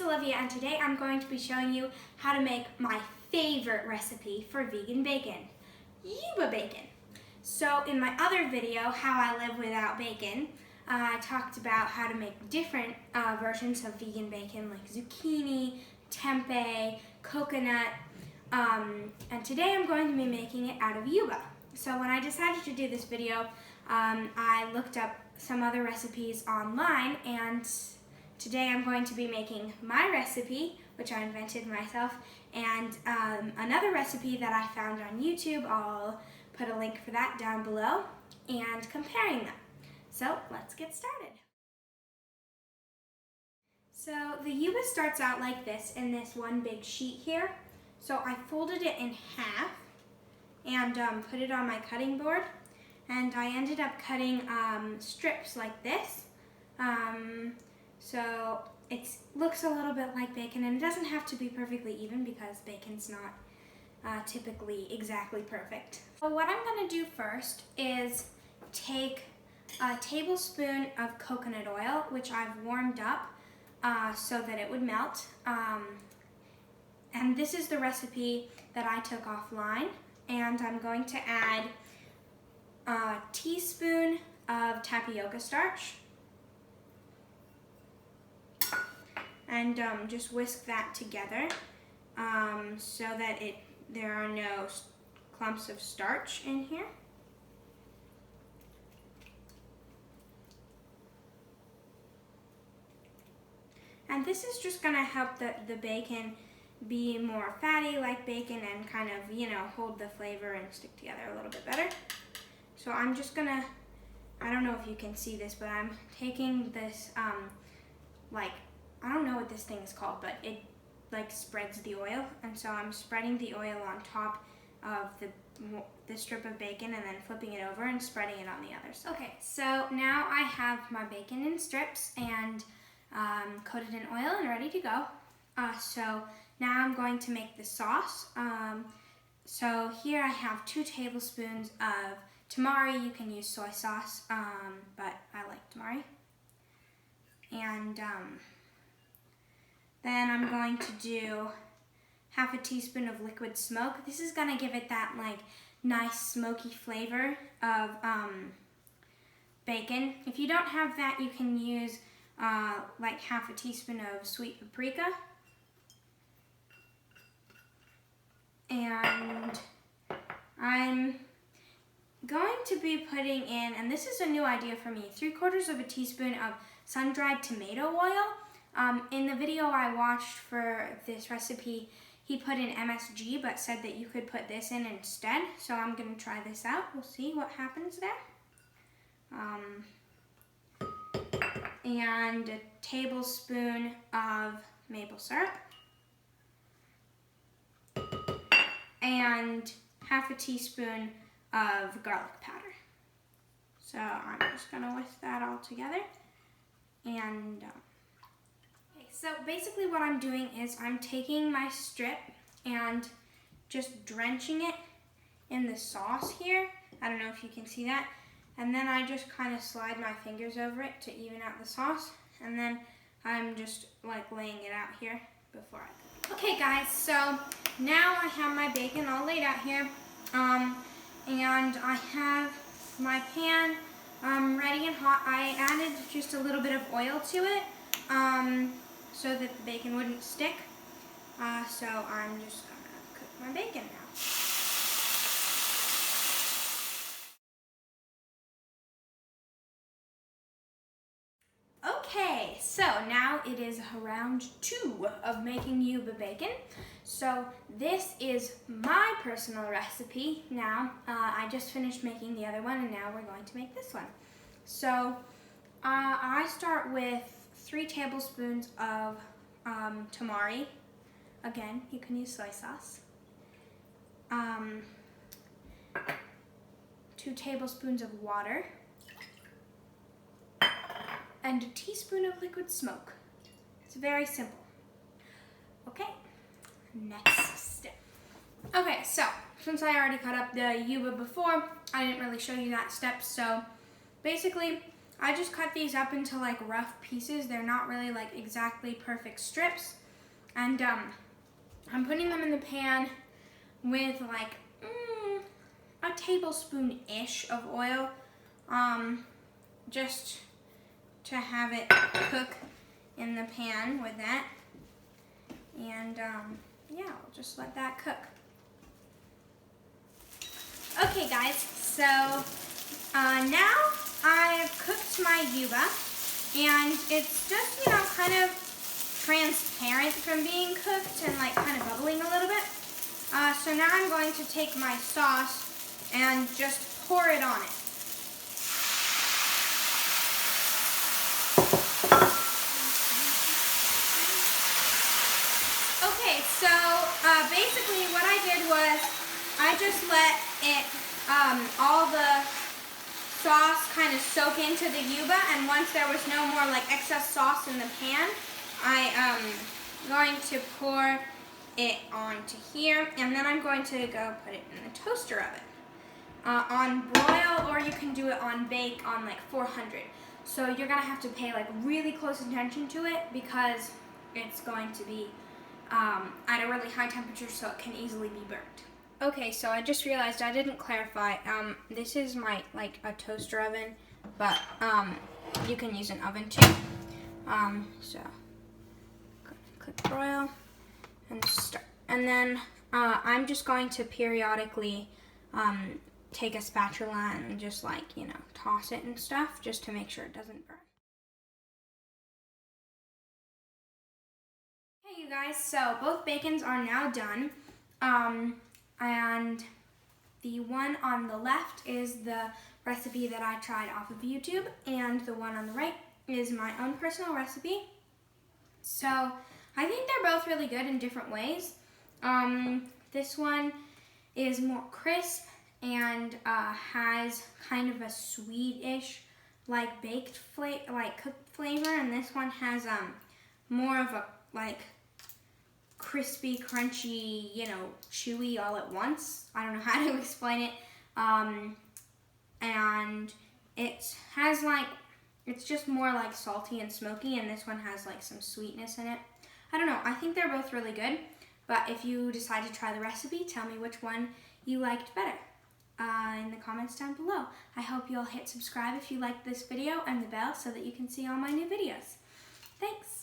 it's Olivia, and today I'm going to be showing you how to make my favorite recipe for vegan bacon, Yubacon. So in my other video, How I Live Without Bacon, I talked about how to make different versions of vegan bacon like zucchini, tempeh, coconut, and today I'm going to be making it out of yuba. So when I decided to do this video, I looked up some other recipes online, and today I'm going to be making my recipe, which I invented myself, and another recipe that I found on YouTube. I'll put a link for that down below, and comparing them. So let's get started. So the yuba starts out like this in this one big sheet here. So I folded it in half and put it on my cutting board, and I ended up cutting strips like this. So it looks a little bit like bacon, and it doesn't have to be perfectly even because bacon's not typically exactly perfect. So what I'm going to do first is take a tablespoon of coconut oil, which I've warmed up so that it would melt. And this is the recipe that I took offline, and I'm going to add a teaspoon of tapioca starch, and just whisk that together so that there are no clumps of starch in here. And this is just going to help the bacon be more fatty like bacon and kind of, hold the flavor and stick together a little bit better. So I'm just going to, I don't know if you can see this, but I'm taking this, I don't know what this thing is called, but it spreads the oil. And so I'm spreading the oil on top of the strip of bacon and then flipping it over and spreading it on the others. Okay, so now I have my bacon in strips and coated in oil and ready to go. So now I'm going to make the sauce. So here I have 2 tablespoons of tamari. You can use soy sauce, but I like tamari. And then I'm going to do half a teaspoon of liquid smoke. This is gonna give it that nice smoky flavor of bacon. If you don't have that, you can use half a teaspoon of sweet paprika. And I'm going to be putting in, and this is a new idea for me, 3/4 of a teaspoon of sun-dried tomato oil. In the video I watched for this recipe, he put in MSG but said that you could put this in instead. So I'm going to try this out. We'll see what happens there. And a tablespoon of maple syrup. And half a teaspoon of garlic powder. So I'm just going to whisk that all together. And okay, so basically what I'm doing is I'm taking my strip and just drenching it in the sauce here. I don't know if you can see that. And then I just kind of slide my fingers over it to even out the sauce. And then I'm just laying it out here before I cook. Okay guys, so now I have my bacon all laid out here. And I have my pan ready and hot. I added just a little bit of oil to it so that the bacon wouldn't stick. So I'm just gonna cook my bacon now. Okay, so now it is round 2 of making yuba bacon. So this is my personal recipe now. I just finished making the other one, and now we're going to make this one. So I start with 3 tablespoons of tamari. Again, you can use soy sauce. 2 tablespoons of water. And a teaspoon of liquid smoke. It's very simple. Okay, next step. Okay, so since I already cut up the yuba before, I didn't really show you that step. So basically, I just cut these up into like rough pieces. They're not really like exactly perfect strips. And I'm putting them in the pan with like a tablespoon-ish of oil, just to have it cook in the pan with that. And yeah, I'll just let that cook. Okay guys, so now I've cooked my yuba, and it's just, you know, kind of transparent from being cooked and like kind of bubbling a little bit. So now I'm going to take my sauce and just pour it on it. Okay, so basically what I did was I just let it, all the sauce kind of soak into the yuba, and once there was no more like excess sauce in the pan, I'm going to pour it onto here, and then I'm going to go put it in the toaster oven. On broil, or you can do it on bake on like 400. So you're gonna have to pay like really close attention to it because it's going to be at a really high temperature, so it can easily be burnt. Okay, so I just realized I didn't clarify. This is my like a toaster oven, but you can use an oven too. So click broil and start, and then I'm just going to periodically take a spatula and just like, you know, toss it and stuff just to make sure it doesn't burn. Hey you guys, so both bacons are now done, and the one on the left is the recipe that I tried off of YouTube, and the one on the right is my own personal recipe. So I think they're both really good in different ways. This one is more crisp and has kind of a sweet-ish, like baked cooked flavor, and this one has more of a like crispy, crunchy, you know, chewy all at once. I don't know how to explain it. And it has like, it's just more like salty and smoky, and this one has like some sweetness in it. I don't know, I think they're both really good, but if you decide to try the recipe, tell me which one you liked better in the comments down below. I hope you'll hit subscribe if you liked this video and the bell so that you can see all my new videos. Thanks!